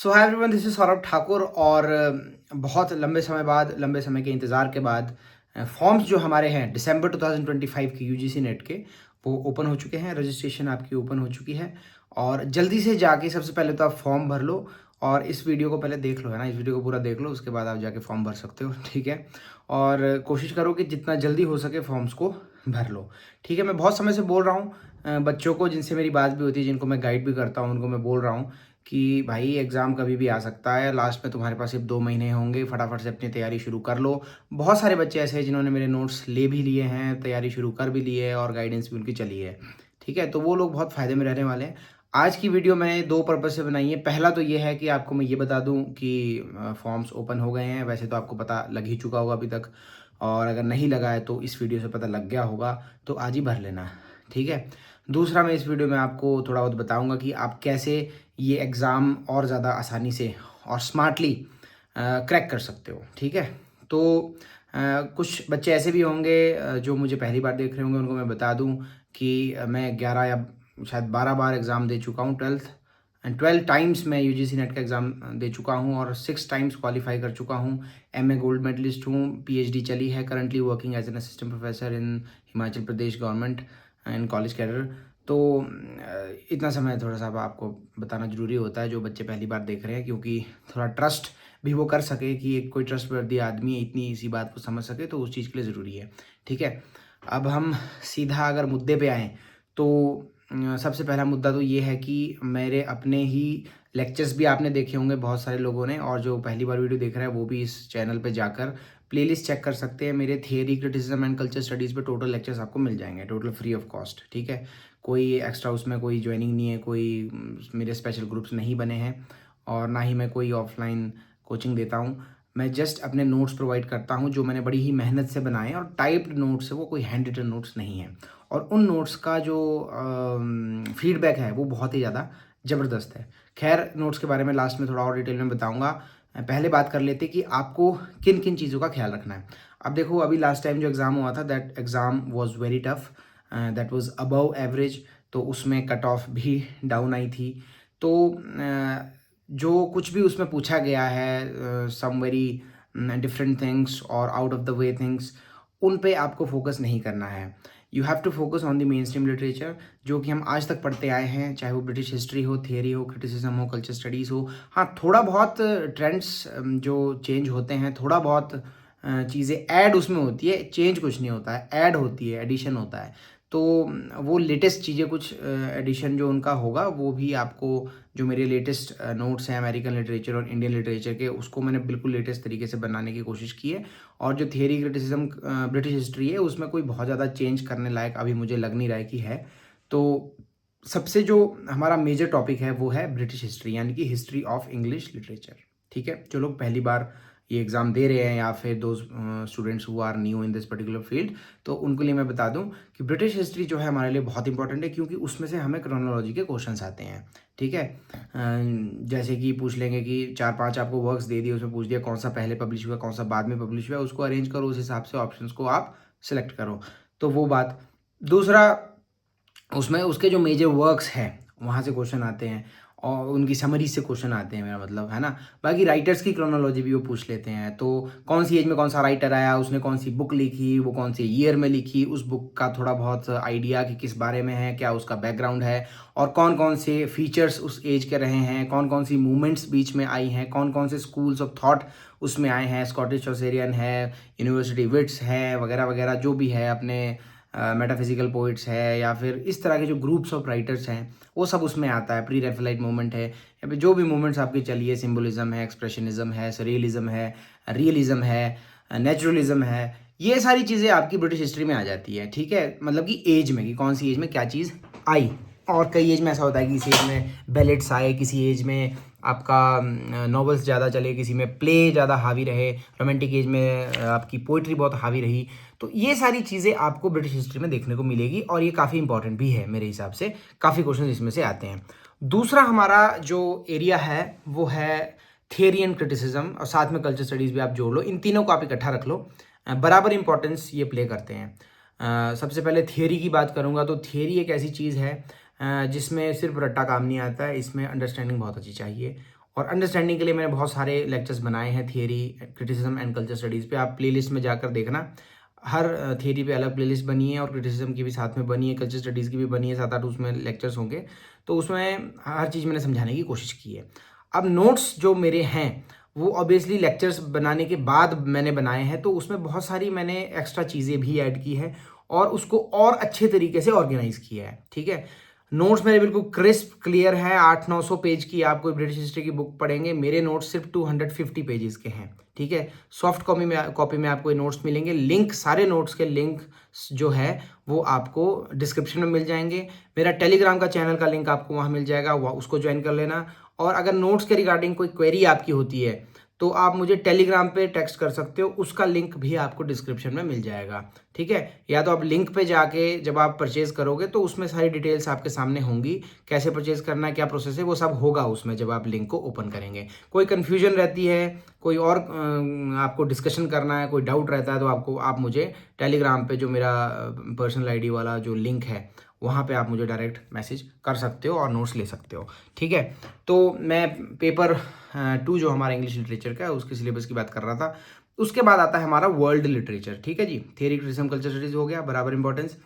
So hi everyone, this is Saurabh Thakur. और बहुत लंबे समय बाद, लंबे समय के इंतज़ार के बाद फॉर्म्स जो हमारे हैं दिसंबर 2025 के यूजीसी नेट के, वो ओपन हो चुके हैं। रजिस्ट्रेशन आपकी ओपन हो चुकी है और जल्दी से जाके सबसे पहले तो आप फॉर्म भर लो। और इस वीडियो को पहले देख लो, है ना, इस वीडियो को पूरा देख लो, उसके बाद आप जाके फॉर्म भर सकते हो, ठीक है। और कोशिश करो कि जितना जल्दी हो सके फॉर्म्स को भर लो, ठीक है। मैं बहुत समय से बोल रहा हूँ बच्चों को जिनसे मेरी बात भी होती है, जिनको मैं गाइड भी करता हूँ, उनको मैं बोल रहा हूँ कि भाई एग्ज़ाम कभी भी आ सकता है, लास्ट में तुम्हारे पास सिर्फ 2 महीने होंगे, फटाफट से अपनी तैयारी शुरू कर लो। बहुत सारे बच्चे ऐसे हैं जिन्होंने मेरे नोट्स ले भी लिए हैं, तैयारी शुरू कर भी ली है और गाइडेंस भी उनकी चली है, ठीक है। तो वो लोग बहुत फ़ायदे में रहने वाले हैं। आज की वीडियो मैंने 2 पर्पज़ से बनाई है। पहला तो ये है कि आपको मैं ये बता दूँ कि फॉर्म्स ओपन हो गए हैं। वैसे तो आपको पता लग ही चुका होगा अभी तक, और अगर नहीं लगा है तो इस वीडियो से पता लग गया होगा, तो आज ही भर लेना, ठीक है। दूसरा, मैं इस वीडियो में आपको थोड़ा बहुत बताऊँगा कि आप कैसे ये एग्ज़ाम और ज़्यादा आसानी से और स्मार्टली क्रैक कर सकते हो, ठीक है। तो कुछ बच्चे ऐसे भी होंगे जो मुझे पहली बार देख रहे होंगे, उनको मैं बता दूं कि मैं 11 या शायद 12 बार एग्ज़ाम दे चुका हूं, 12 टाइम्स मैं यूजीसी नेट का एग्ज़ाम दे चुका हूं और 6 टाइम्स क्वालिफाई कर चुका हूं। एमए गोल्ड मेडलिस्ट हूं, पीएचडी चली है, currently working as an assistant professor in Himachal Pradesh government in college cadre. तो इतना समय थोड़ा सा अब आपको बताना ज़रूरी होता है, जो बच्चे पहली बार देख रहे हैं, क्योंकि थोड़ा ट्रस्ट भी वो कर सके कि एक कोई ट्रस्टवर्दी आदमी है, इतनी इसी बात को समझ सके, तो उस चीज़ के लिए ज़रूरी है, ठीक है। अब हम सीधा अगर मुद्दे पे आएँ तो सबसे पहला मुद्दा तो ये है कि मेरे अपने ही लेक्चर्स भी आपने देखे होंगे बहुत सारे लोगों ने, और जो पहली बार वीडियो देख रहा है वो भी इस चैनल पे जाकर प्लेलिस्ट चेक कर सकते हैं। मेरे theory, criticism and culture studies पे टोटल लेक्चर्स आपको मिल जाएंगे, टोटल फ्री ऑफ कॉस्ट, ठीक है। कोई एक्स्ट्रा उसमें कोई ज्वाइनिंग नहीं है, कोई मेरे स्पेशल ग्रुप्स नहीं बने हैं, और ना ही मैं कोई ऑफलाइन कोचिंग देता हूँ। मैं जस्ट अपने नोट्स प्रोवाइड करता हूँ जो मैंने बड़ी ही मेहनत से बनाए हैं, और टाइप्ड नोट्स है वो, कोई हैंड रिटन नोट्स नहीं है। और उन नोट्स का जो फीडबैक है वो बहुत ही ज़्यादा ज़बरदस्त है। खैर, नोट्स के बारे में लास्ट में थोड़ा और डिटेल में बताऊँगा। पहले बात कर लेते कि आपको किन किन चीज़ों का ख्याल रखना है। अब देखो, अभी लास्ट टाइम जो एग्ज़ाम हुआ था, that exam was very tough, that was above average, तो उसमें कट ऑफ भी डाउन आई थी। तो जो कुछ भी उसमें पूछा गया है, सम वेरी डिफरेंट थिंग्स और out of the way things, उन पे आपको फोकस नहीं करना है। You have to focus on the main stream literature, जो कि हम आज तक पढ़ते आए हैं, चाहे वो ब्रिटिश हिस्ट्री हो, थियरी हो, क्रिटिसिज्म हो, कल्चर स्टडीज़ हो। हाँ, थोड़ा बहुत ट्रेंड्स जो चेंज होते हैं, थोड़ा बहुत चीज़ें ऐड उसमें होती है, चेंज कुछ नहीं होता है, ऐड होती है, एडिशन होता है। तो वो लेटेस्ट चीज़ें कुछ एडिशन जो उनका होगा, वो भी आपको, जो मेरे लेटेस्ट नोट्स हैं अमेरिकन लिटरेचर और इंडियन लिटरेचर के, उसको मैंने बिल्कुल लेटेस्ट तरीके से बनाने की कोशिश की है। और जो थियरी, क्रिटिसिज्म, ब्रिटिश हिस्ट्री है, उसमें कोई बहुत ज़्यादा चेंज करने लायक अभी मुझे लग नहीं रहा है कि है। तो सबसे जो हमारा मेजर टॉपिक है वो है ब्रिटिश हिस्ट्री, यानी कि हिस्ट्री ऑफ इंग्लिश लिटरेचर, ठीक है। जो लोग पहली बार ये एग्ज़ाम दे रहे हैं, या फिर दो students who are new in this particular field, तो उनके लिए मैं बता दूं कि ब्रिटिश हिस्ट्री जो है हमारे लिए बहुत इंपॉर्टेंट है, क्योंकि उसमें से हमें क्रोनोलॉजी के क्वेश्चंस आते हैं, ठीक है। जैसे कि पूछ लेंगे कि 4-5 आपको वर्क्स दे दिए, उसमें पूछ दिया कौन सा पहले पब्लिश हुआ, कौन सा बाद में पब्लिश हुआ, उसको अरेंज करो, उस हिसाब से ऑप्शंस को आप सिलेक्ट करो, तो वो बात। दूसरा, उसमें उसके जो मेजर वर्क्स हैं वहाँ से क्वेश्चन आते हैं, और उनकी समरी से क्वेश्चन आते हैं, मेरा मतलब है ना। बाकी राइटर्स की क्रोनोलॉजी भी वो पूछ लेते हैं, तो कौन सी एज में कौन सा राइटर आया, उसने कौन सी बुक लिखी, वो कौन से ईयर में लिखी, उस बुक का थोड़ा बहुत आइडिया कि किस बारे में है, क्या उसका बैकग्राउंड है, और कौन कौन से फीचर्स उस एज के रहे हैं, कौन कौन सी मूवमेंट्स बीच में आई हैं, कौन कौन से स्कूल्स ऑफ थॉट उसमें आए हैं, स्कॉटिश चौसेरियन है, यूनिवर्सिटी विट्स है, वगैरह वगैरह, जो भी है, अपने मेटाफिजिकल पोइट्स है, या फिर इस तरह के जो ग्रुप्स ऑफ राइटर्स हैं, वो सब उसमें आता है। प्री रेफेलाइट मूवमेंट है, या फिर जो भी मूवमेंट्स आपकी चलिए, सिम्बोलिज्म है, एक्सप्रेशनिज्म है, सरियलिज्म है, रियलिज्म है, नेचुरलिज्म है, ये सारी चीज़ें आपकी ब्रिटिश हिस्ट्री में आ जाती है, ठीक है। मतलब कि एज में, कि कौन सी एज में क्या चीज़ आई। और कई एज में ऐसा होता है कि किसी एज में बैलेट्स आए, किसी एज में आपका नॉवेल्स ज़्यादा चले, किसी में प्ले ज़्यादा हावी रहे, रोमांटिक एज में आपकी पोइट्री बहुत हावी रही। तो ये सारी चीज़ें आपको ब्रिटिश हिस्ट्री में देखने को मिलेगी, और ये काफ़ी इंपॉर्टेंट भी है मेरे हिसाब से, काफ़ी क्वेश्चन इसमें से आते हैं। दूसरा हमारा जो एरिया है वो है थियरी एंड क्रिटिसिज्म, और साथ में कल्चर स्टडीज़ भी आप जोड़ लो, इन तीनों को आप इकट्ठा रख लो, बराबर इंपॉर्टेंस ये प्ले करते हैं। सबसे पहले थियरी की बात करूँगा, तो थियरी एक ऐसी चीज़ है जिसमें सिर्फ रट्टा काम नहीं आता है, इसमें अंडरस्टैंडिंग बहुत अच्छी चाहिए। और अंडरस्टैंडिंग के लिए मैंने बहुत सारे लेक्चर्स बनाए हैं theory, criticism and culture studies पे। आप प्लेलिस्ट में जाकर देखना, हर थियरी पे अलग प्लेलिस्ट बनी है और क्रिटिसिज्म की भी साथ में बनी है, कल्चर स्टडीज़ की भी बनी है, 7-8 उसमें लेक्चर्स होंगे। तो उसमें हर चीज़ मैंने समझाने की कोशिश की है। अब नोट्स जो मेरे हैं वो ऑब्वियसली लेक्चर्स बनाने के बाद मैंने बनाए हैं, तो उसमें बहुत सारी मैंने एक्स्ट्रा चीज़ें भी ऐड की है और उसको और अच्छे तरीके से ऑर्गेनाइज किया है। ठीक है, नोट्स मेरे बिल्कुल क्रिस्प क्लियर है। 800-900 पेज की आप कोई ब्रिटिश हिस्ट्री की बुक पढ़ेंगे, मेरे नोट्स सिर्फ 250 पेजेस के हैं। ठीक है, सॉफ्ट कॉपी में आपको ये नोट्स मिलेंगे। लिंक, सारे नोट्स के लिंक जो है वो आपको डिस्क्रिप्शन में मिल जाएंगे। मेरा टेलीग्राम का चैनल का लिंक आपको वहाँ मिल जाएगा, वह उसको ज्वाइन कर लेना। और अगर नोट्स के रिगार्डिंग कोई क्वेरी आपकी होती है तो आप मुझे टेलीग्राम पे टेक्स्ट कर सकते हो, उसका लिंक भी आपको डिस्क्रिप्शन में मिल जाएगा। ठीक है, या तो आप लिंक पे जाके जब आप परचेज करोगे तो उसमें सारी डिटेल्स आपके सामने होंगी, कैसे परचेज करना है, क्या प्रोसेस है, वो सब होगा उसमें जब आप लिंक को ओपन करेंगे। कोई कन्फ्यूजन रहती है, कोई और आपको डिस्कशन करना है, कोई डाउट रहता है, तो आप मुझे टेलीग्राम पे जो मेरा पर्सनल आईडी वाला जो लिंक है वहाँ पे आप मुझे डायरेक्ट मैसेज कर सकते हो और नोट्स ले सकते हो। ठीक है, तो मैं पेपर 2 जो हमारा इंग्लिश लिटरेचर का है उसके सिलेबस की बात कर रहा था। उसके बाद आता है हमारा वर्ल्ड लिटरेचर। ठीक है जी, थियरी, क्रिटिसिज्म, कल्चर स्टडीज हो गया, बराबर इंपॉर्टेंस।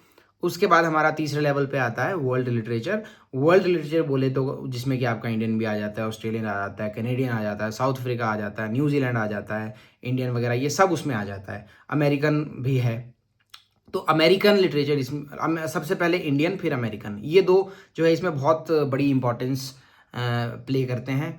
उसके बाद हमारा तीसरे लेवल पे आता है वर्ल्ड लिटरेचर। वर्ल्ड लिटरेचर बोले तो जिसमें कि आपका इंडियन भी आ जाता है, ऑस्ट्रेलियन आ जाता है, कैनेडियन आ जाता है, साउथ अफ्रीका आ जाता है, न्यूजीलैंड आ जाता है, इंडियन वगैरह, ये सब उसमें आ जाता है। अमेरिकन भी है। तो अमेरिकन लिटरेचर इसमें सबसे पहले इंडियन फिर अमेरिकन, ये दो जो है इसमें बहुत बड़ी इंपॉर्टेंस प्ले करते हैं।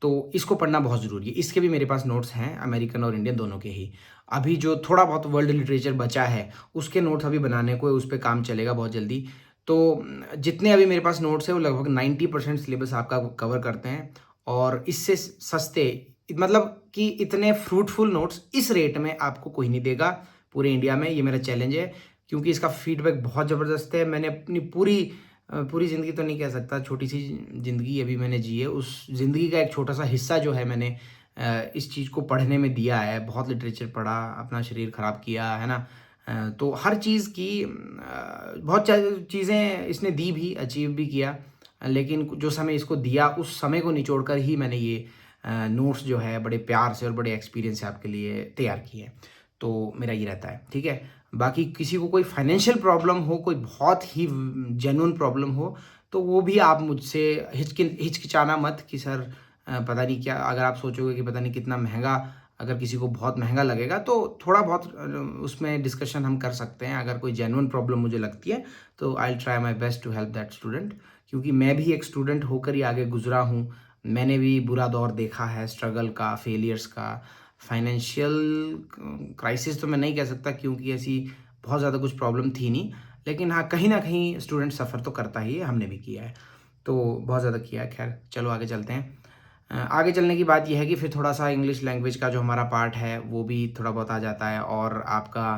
तो इसको पढ़ना बहुत ज़रूरी है। इसके भी मेरे पास नोट्स हैं, अमेरिकन और इंडियन दोनों के ही। अभी जो थोड़ा बहुत वर्ल्ड लिटरेचर बचा है उसके नोट्स अभी बनाने को, उस पर काम चलेगा बहुत जल्दी। तो जितने अभी मेरे पास नोट्स हैं वो लगभग 90% सिलेबस आपका कवर करते हैं। और इससे सस्ते, मतलब कि इतने फ्रूटफुल नोट्स इस रेट में आपको कोई नहीं देगा पूरे इंडिया में। ये मेरा चैलेंज है, क्योंकि इसका फीडबैक बहुत ज़बरदस्त है। मैंने अपनी पूरी ज़िंदगी तो नहीं कह सकता, छोटी सी ज़िंदगी अभी मैंने जी है, उस ज़िंदगी का एक छोटा सा हिस्सा जो है मैंने इस चीज़ को पढ़ने में दिया है। बहुत लिटरेचर पढ़ा, अपना शरीर ख़राब किया है ना। तो हर चीज़ की बहुत चीज़ें इसने दी भी, अचीव भी किया। लेकिन जो समय इसको दिया उस समय को निचोड़ कर ही मैंने ये नोट्स जो है बड़े प्यार से और बड़े एक्सपीरियंस से आपके लिए तैयार किए हैं। तो मेरा ये रहता है। ठीक है, बाकी किसी को कोई फाइनेंशियल प्रॉब्लम हो, कोई बहुत ही जेन्युइन प्रॉब्लम हो, तो वो भी आप मुझसे हिचकिचाना मत कि सर पता नहीं क्या। अगर आप सोचोगे कि पता नहीं कितना महंगा, अगर किसी को बहुत महंगा लगेगा तो थोड़ा बहुत उसमें डिस्कशन हम कर सकते हैं। अगर कोई जेन्युइन प्रॉब्लम मुझे लगती है तो I will try my best to help that student, क्योंकि मैं भी एक स्टूडेंट होकर ही आगे गुजरा हूँ। मैंने भी बुरा दौर देखा है, स्ट्रगल का, फेलियर्स का। फाइनेंशियल क्राइसिस तो मैं नहीं कह सकता क्योंकि ऐसी बहुत ज़्यादा कुछ प्रॉब्लम थी नहीं, लेकिन हाँ कहीं ना कहीं स्टूडेंट सफ़र तो करता ही है, हमने भी किया है, तो बहुत ज़्यादा किया है। खैर चलो आगे चलते हैं। आगे चलने की बात यह है कि फिर थोड़ा सा इंग्लिश लैंग्वेज का जो हमारा पार्ट है वो भी थोड़ा बहुत आ जाता है। और आपका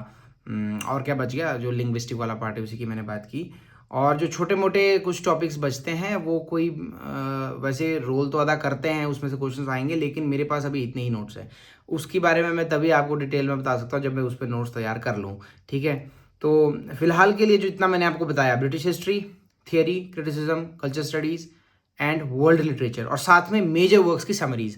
और क्या बच गया, जो लिंग्विस्टिक वाला पार्ट है उसी की मैंने बात की। और जो छोटे मोटे कुछ टॉपिक्स बचते हैं वो कोई वैसे रोल तो अदा करते हैं, उसमें से क्वेश्चंस आएंगे, लेकिन मेरे पास अभी इतने ही नोट्स हैं। उसके बारे में मैं तभी आपको डिटेल में बता सकता हूँ जब मैं उस पर नोट्स तैयार कर लूँ। ठीक है, तो फिलहाल के लिए जो इतना मैंने आपको बताया, British history, theory, criticism, culture studies and world literature, और साथ में मेजर वर्क्स की समरीज़।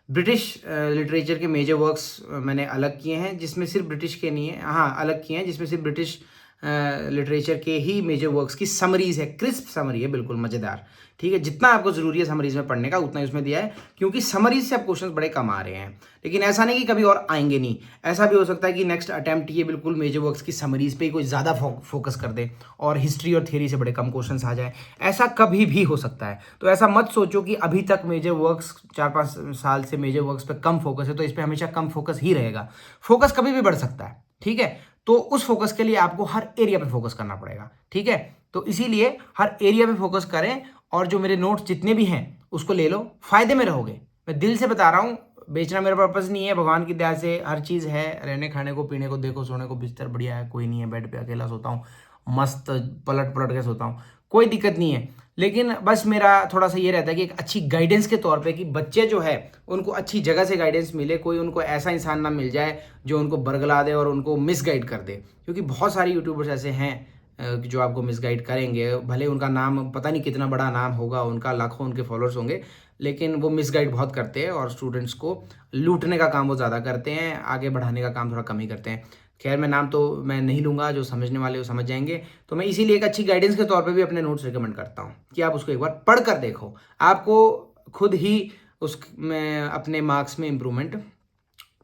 ब्रिटिश लिटरेचर के मेजर वर्क्स मैंने अलग किए हैं, जिसमें सिर्फ ब्रिटिश के नहीं है, हाँ अलग किए हैं, जिसमें सिर्फ ब्रिटिश लिटरेचर के ही मेजर वर्क्स की समरीज़ है, क्रिस्प समरी है, बिल्कुल मज़ेदार। ठीक है, जितना आपको ज़रूरी है समरीज़ में पढ़ने का उतना ही उसमें दिया है, क्योंकि समरीज़ से अब क्वेश्चन बड़े कम आ रहे हैं। लेकिन ऐसा नहीं कि कभी और आएंगे नहीं, ऐसा भी हो सकता है कि नेक्स्ट अटैम्प्ट ये बिल्कुल मेजर वर्क्स की समरीज़ पे ही कोई ज़्यादा फोकस कर दे और हिस्ट्री और थियरी से बड़े कम क्वेश्चन आ जाए, ऐसा कभी भी हो सकता है। तो ऐसा मत सोचो कि अभी तक मेजर वर्क्स 4-5 साल से मेजर वर्क्स पे कम फोकस है तो इस पर हमेशा कम फोकस ही रहेगा। फोकस कभी भी बढ़ सकता है। ठीक है, तो उस फोकस के लिए आपको हर एरिया पे फोकस करना पड़ेगा। ठीक है, तो इसीलिए हर एरिया पे फोकस करें और जो मेरे नोट्स जितने भी हैं उसको ले लो, फायदे में रहोगे। मैं दिल से बता रहा हूँ, बेचना मेरा पर्पस नहीं है, भगवान की दया से हर चीज़ है, रहने खाने को, पीने को, देखो सोने को बिस्तर बढ़िया है, कोई नहीं है, बेड पे अकेला सोता हूँ, मस्त पलट पलट के सोता हूँ, कोई दिक्कत नहीं है। लेकिन बस मेरा थोड़ा सा ये रहता है कि एक अच्छी गाइडेंस के तौर पे कि बच्चे जो है उनको अच्छी जगह से गाइडेंस मिले, कोई उनको ऐसा इंसान ना मिल जाए जो उनको बरगला दे और उनको मिसगाइड कर दे, क्योंकि बहुत सारे यूट्यूबर्स ऐसे हैं जो आपको मिसगाइड करेंगे। भले उनका नाम पता नहीं कितना बड़ा नाम होगा, उनका लाखों उनके फॉलोअर्स होंगे, लेकिन वो मिसगाइड बहुत करते हैं और स्टूडेंट्स को लूटने का काम वो ज़्यादा करते हैं, आगे बढ़ाने का काम थोड़ा कम ही करते हैं। खैर मैं नाम तो मैं नहीं लूँगा, जो समझने वाले वो समझ जाएंगे। तो मैं इसीलिए एक अच्छी गाइडेंस के तौर पे भी अपने नोट्स रिकमेंड करता हूँ कि आप उसको एक बार पढ़ कर देखो, आपको खुद ही उसमें अपने मार्क्स में इम्प्रूवमेंट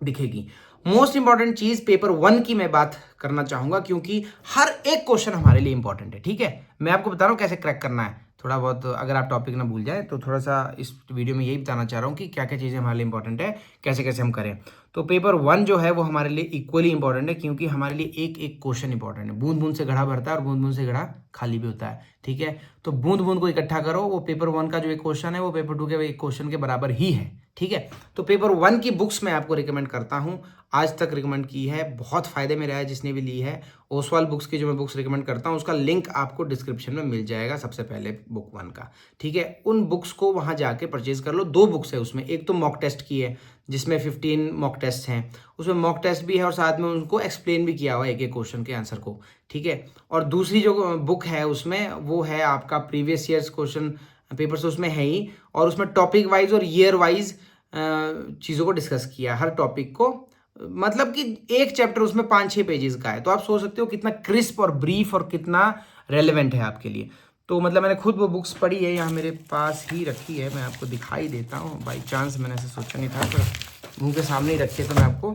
दिखेगी। मोस्ट इंपॉर्टेंट चीज पेपर 1 की मैं बात करना चाहूंगा, क्योंकि हर एक क्वेश्चन हमारे लिए इंपॉर्टेंट है। ठीक है, मैं आपको बता रहा हूँ कैसे क्रैक करना है। थोड़ा बहुत अगर आप टॉपिक ना भूल जाए तो थोड़ा सा इस वीडियो में यही बताना चाह रहा हूँ कि क्या क्या चीज़ें हमारे लिए इंपॉर्टेंट है, कैसे कैसे हम करें। तो पेपर 1 जो है वो हमारे लिए इक्वली इंपॉर्टेंट है, क्योंकि हमारे लिए एक एक क्वेश्चन इंपॉर्टेंट है। बूंद बूंद से घड़ा भरता है और बूंद बूंद से घड़ा खाली भी होता है। ठीक है, तो बूंद बूंद को इकट्ठा करो, वो पेपर 1 का जो एक क्वेश्चन है वो पेपर 2 के एक क्वेश्चन के बराबर ही है। ठीक है, तो पेपर 1 की बुक्स मैं आपको रिकमेंड करता हूँ, आज तक रिकमेंड की है, बहुत फायदे में रहा है जिसने भी ली है। ओसवाल बुक्स की जो मैं बुक्स रिकमेंड करता हूँ उसका लिंक आपको डिस्क्रिप्शन में मिल जाएगा, सबसे पहले बुक 1 का। ठीक है, उन बुक्स को वहाँ जाके परचेज कर लो। 2 बुक्स है उसमें, एक तो मॉक टेस्ट की है जिसमें 15 मॉक टेस्ट हैं, उसमें मॉक टेस्ट भी है और साथ में उनको एक्सप्लेन भी किया हुआ है एक एक क्वेश्चन के आंसर को। ठीक है, और दूसरी जो बुक है उसमें वो है आपका प्रीवियस ईयर्स क्वेश्चन पेपर्स उसमें है ही, और उसमें टॉपिक वाइज और ईयर वाइज चीज़ों को डिस्कस किया, हर टॉपिक को। मतलब कि एक चैप्टर उसमें 5-6 पेजेस का है, तो आप सोच सकते हो कितना क्रिस्प और ब्रीफ और कितना रेलेवेंट है आपके लिए। तो मतलब मैंने खुद वो बुक्स पढ़ी है, यहाँ मेरे पास ही रखी है, मैं आपको दिखाई देता हूँ। बाई चांस मैंने ऐसे सोचा नहीं था, पर मुंह के सामने ही रखी है तो मैं आपको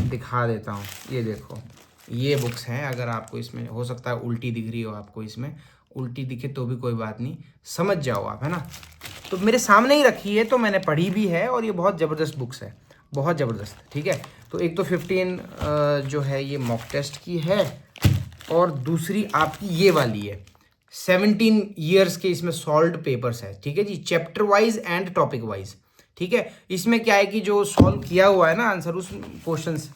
दिखा देता हूँ। ये देखो, ये बुक्स हैं। अगर आपको इसमें हो सकता है उल्टी दिख रही हो, आपको इसमें उल्टी दिखे तो भी कोई बात नहीं, समझ जाओ आप, है ना। तो मेरे सामने ही रखी है तो मैंने पढ़ी भी है, और ये बहुत ज़बरदस्त बुक्स है, बहुत ज़बरदस्त। ठीक है, तो एक तो 15 जो है ये मॉक टेस्ट की है, और दूसरी आपकी ये वाली है 17 ईयर्स के इसमें सॉल्व्ड पेपर्स है। ठीक है जी, chapter wise and topic wise. ठीक है, इसमें क्या है कि जो सॉल्व किया हुआ है ना आंसर उस क्वेश्चंस,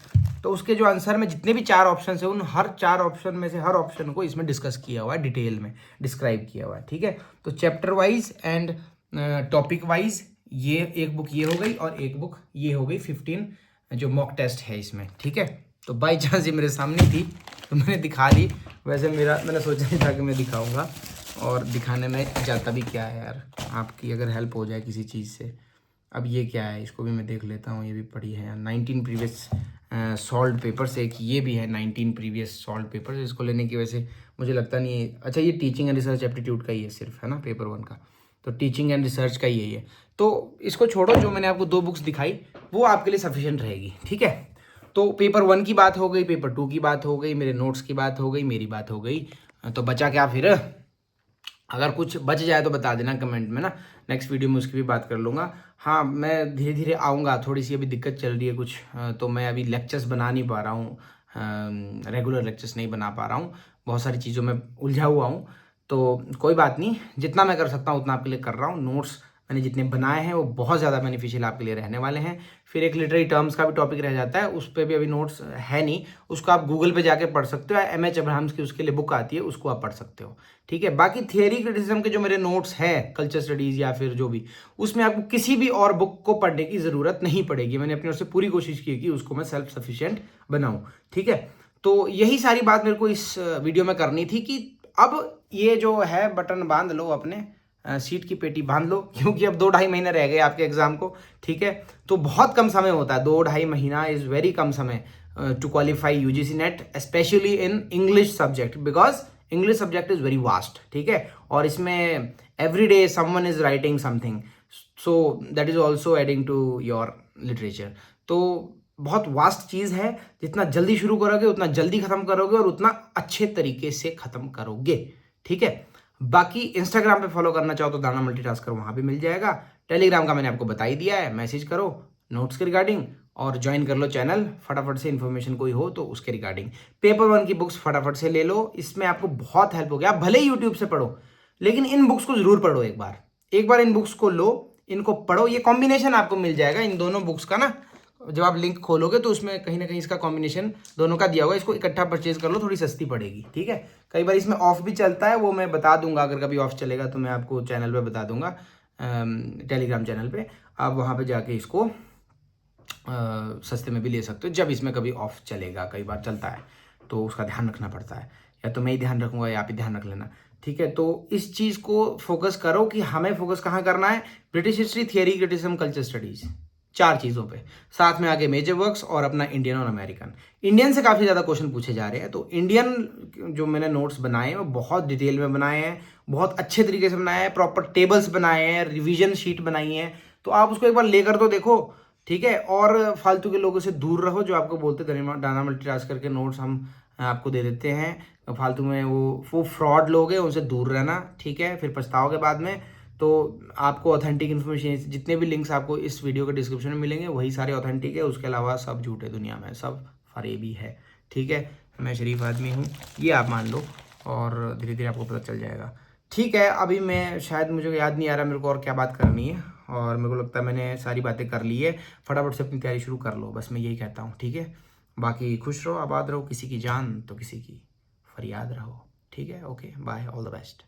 तो उसके जो आंसर में जितने भी 4 ऑप्शन है उन हर 4 ऑप्शन में से हर ऑप्शन को इसमें डिस्कस किया हुआ है, डिटेल में डिस्क्राइब किया हुआ है। ठीक है, तो chapter wise and topic wise ये एक बुक ये हो गई, और एक बुक ये हो गई 15 जो मॉक टेस्ट है इसमें। ठीक है, तो बाई चांस ये मेरे सामने थी तो मैंने दिखा ली। वैसे मैंने सोचा नहीं था कि मैं दिखाऊंगा, और दिखाने में जाता भी क्या है यार, आपकी अगर हेल्प हो जाए किसी चीज़ से। अब ये क्या है, इसको भी मैं देख लेता हूँ, ये भी पढ़ी है 19 प्रीवियस सॉल्व्ड पेपर्स, एक ये भी है 19 प्रीवियस सॉल्व्ड पेपर्स। इसको लेने की वजह से मुझे लगता नहीं है, अच्छा ये टीचिंग एंड रिसर्च एप्टीट्यूड का ही है सिर्फ, है ना, पेपर 1 का, तो टीचिंग एंड रिसर्च का ही है। तो इसको छोड़ो, जो मैंने आपको 2 बुक्स दिखाई वो आपके लिए सफिशिएंट रहेगी। ठीक है, तो पेपर 1 की बात हो गई, पेपर 2 की बात हो गई, मेरे नोट्स की बात हो गई, मेरी बात हो गई। तो बचा क्या फिर? अगर कुछ बच जाए तो बता देना कमेंट में ना, नेक्स्ट वीडियो में उसकी भी बात कर लूँगा। हाँ, मैं धीरे धीरे आऊँगा, थोड़ी सी अभी दिक्कत चल रही है कुछ, तो मैं अभी लेक्चर्स बना नहीं पा रहा हूँ, रेगुलर लेक्चर्स नहीं बना पा रहा हूँ, बहुत सारी चीज़ों में उलझा हुआ हूँ। तो कोई बात नहीं, जितना मैं कर सकता हूँ उतना आपके लिए कर रहा हूँ। नोट्स मैंने जितने बनाए हैं वो बहुत ज़्यादा बेनिफिशियल आपके लिए रहने वाले हैं। फिर एक लिटरेरी टर्म्स का भी टॉपिक रह जाता है, उस पर भी अभी नोट्स है नहीं, उसको आप गूगल पे जाके पढ़ सकते हो, MH अब्राहम्स की उसके लिए बुक आती है, उसको आप पढ़ सकते हो। ठीक है, बाकी थियरी क्रिटिसिज्म के जो मेरे नोट्स हैं, कल्चर स्टडीज़ या फिर जो भी, उसमें आपको किसी भी और बुक को पढ़ने की ज़रूरत नहीं पड़ेगी। मैंने अपनी ओर से पूरी कोशिश की है कि उसको मैं सेल्फ सफिशिएंट बनाऊँ। ठीक है, तो यही सारी बात मेरे को इस वीडियो में करनी थी कि अब ये जो है बटन बांध लो, अपने सीट की पेटी बांध लो, क्योंकि अब 2-2.5 महीने रह गए आपके एग्जाम को। ठीक है, तो बहुत कम समय होता है, 2-2.5 महीना इज़ वेरी कम समय to qualify UGC NET, specially in English subject, because English subject is very vast. ठीक है, और इसमें every day someone is writing something, so that is also adding to your literature. तो बहुत वास्ट चीज़ है, जितना जल्दी शुरू करोगे उतना जल्दी ख़त्म करोगे और उतना अच्छे तरीके से ख़त्म करोगे। ठीक है, बाकी इंस्टाग्राम पे फॉलो करना चाहो तो दाना मल्टीटास्कर वहाँ भी मिल जाएगा। टेलीग्राम का मैंने आपको बता ही दिया है, मैसेज करो नोट्स के रिगार्डिंग, और ज्वाइन कर लो चैनल, फटाफट से इन्फॉर्मेशन कोई हो तो उसके रिगार्डिंग। पेपर 1 की बुक्स फटाफट से ले लो, इसमें आपको बहुत हेल्प होगी। आप भले ही यूट्यूब से पढ़ो, लेकिन इन बुक्स को जरूर पढ़ो, एक बार इन बुक्स को लो, इनको पढ़ो। ये कॉम्बिनेशन आपको मिल जाएगा इन दोनों बुक्स का ना, जब आप लिंक खोलोगे तो उसमें कहीं ना कहीं इसका कॉम्बिनेशन दोनों का दिया हुआ है, इसको इकट्ठा परचेज कर लो, थोड़ी सस्ती पड़ेगी। ठीक है, कई बार इसमें ऑफ भी चलता है, वो मैं बता दूंगा, अगर कभी ऑफ चलेगा तो मैं आपको चैनल पे बता दूंगा, टेलीग्राम चैनल पे आप वहाँ पे जाके इसको सस्ते में भी ले सकते हो, जब इसमें कभी ऑफ चलेगा। कई बार चलता है तो उसका ध्यान रखना पड़ता है, या तो मैं ही ध्यान रखूंगा या आप ही ध्यान रख लेना। ठीक है, तो इस चीज़ को फोकस करो कि हमें फोकस कहाँ करना है, British history, theory, criticism, culture studies, 4 चीज़ों पे, साथ में आगे मेजर वर्क्स और अपना इंडियन और अमेरिकन। इंडियन से काफ़ी ज़्यादा क्वेश्चन पूछे जा रहे हैं, तो इंडियन जो मैंने नोट्स बनाए हैं वो बहुत डिटेल में बनाए हैं, बहुत अच्छे तरीके से बनाए हैं, प्रॉपर टेबल्स बनाए हैं, रिविजन शीट बनाई है, तो आप उसको एक बार लेकर तो देखो, ठीक है। और फालतू के लोगों से दूर रहो जो आपको बोलते डायना मल्टीटास्कर के नोट्स हम आपको दे देते हैं फालतू में, वो फ्रॉड लोग हैं, उनसे दूर रहना, ठीक है, फिर पछताओगे बाद में। तो आपको ऑथेंटिक इन्फॉर्मेशन, जितने भी लिंक्स आपको इस वीडियो के डिस्क्रिप्शन में मिलेंगे वही सारे ऑथेंटिक है, उसके अलावा सब झूठे दुनिया में, सब फरेबी है, ठीक है। मैं शरीफ आदमी हूँ, ये आप मान लो, और धीरे धीरे आपको पता चल जाएगा, ठीक है। अभी मैं शायद, मुझे याद नहीं आ रहा मेरे को और क्या बात करनी है, और मेरे को लगता है मैंने सारी बातें कर ली है। फटाफट से अपनी तैयारी शुरू कर लो, बस मैं यही कहता हूँ, ठीक है। बाकी खुश रहो, आबाद रहो, किसी की जान तो किसी की फरियाद रहो, ठीक है। Okay, bye, all the best.